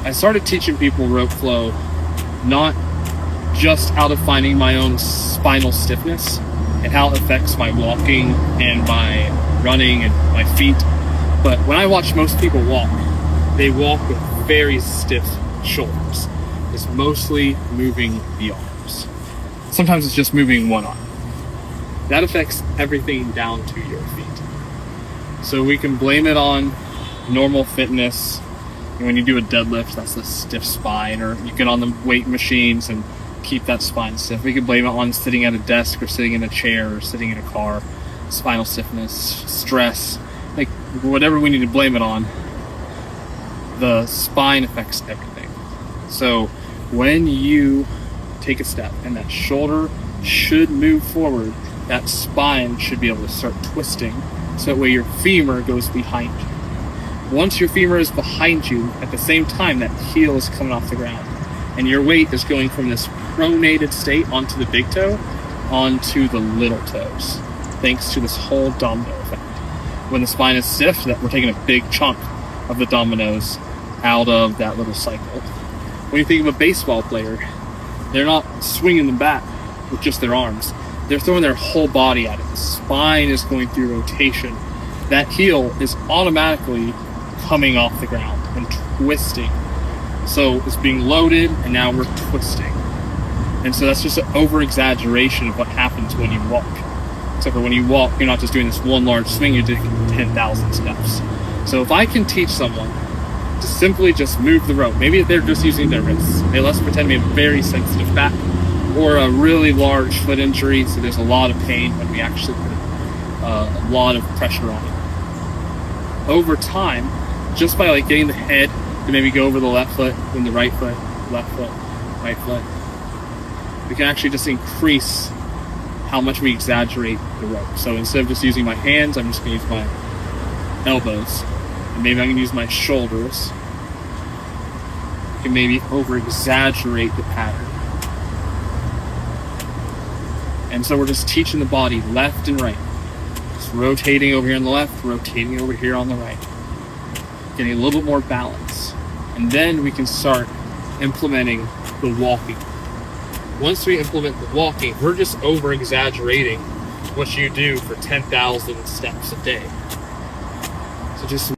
I started teaching people rope flow not just out of finding my own spinal stiffness and how it affects my walking and my running and my feet, but when I watch most people walk, they walk with very stiff shoulders. It's mostly moving the arms. Sometimes it's just moving one arm. That affects everything down to your feet. So we can blame it on normal fitness. When you do a deadlift, that's the stiff spine, or you get on the weight machines and keep that spine stiff. We can blame it on sitting at a desk or sitting in a chair or sitting in a car, spinal stiffness, stress, like whatever we need to blame it on. The spine affects everything. So when you take a step and that shoulder should move forward, that spine should be able to start twisting, so that way your femur goes behind you. Once your femur is behind you, at the same time that heel is coming off the ground, and your weight is going from this pronated state onto the big toe onto the little toes, thanks to this whole domino effect. When the spine is stiff, that we're taking a big chunk of the dominoes out of that little cycle. When you think of a baseball player, they're not swinging the bat with just their arms. They're throwing their whole body at it. The spine is going through rotation. That heel is automatically coming off the ground and twisting. So it's being loaded, and now we're twisting. And so that's just an over-exaggeration of what happens when you walk. Except for when you walk, you're not just doing this one large swing, you're doing 10,000 steps. So if I can teach someone to simply just move the rope, maybe they're just using their wrists. Hey, let's pretend we have a very sensitive back or a really large foot injury, so there's a lot of pain when we actually put a lot of pressure on it. Over time, just by like getting the head to maybe go over the left foot, then the right foot, left foot, right foot, we can actually just increase how much we exaggerate the rope. So instead of just using my hands, I'm just going to use my elbows. And maybe I can use my shoulders. I can maybe over-exaggerate the pattern. And so we're just teaching the body left and right. Just rotating over here on the left, rotating over here on the right. Getting a little bit more balance. And then we can start implementing the walking. Once we implement the walking, we're just over-exaggerating what you do for 10,000 steps a day. So just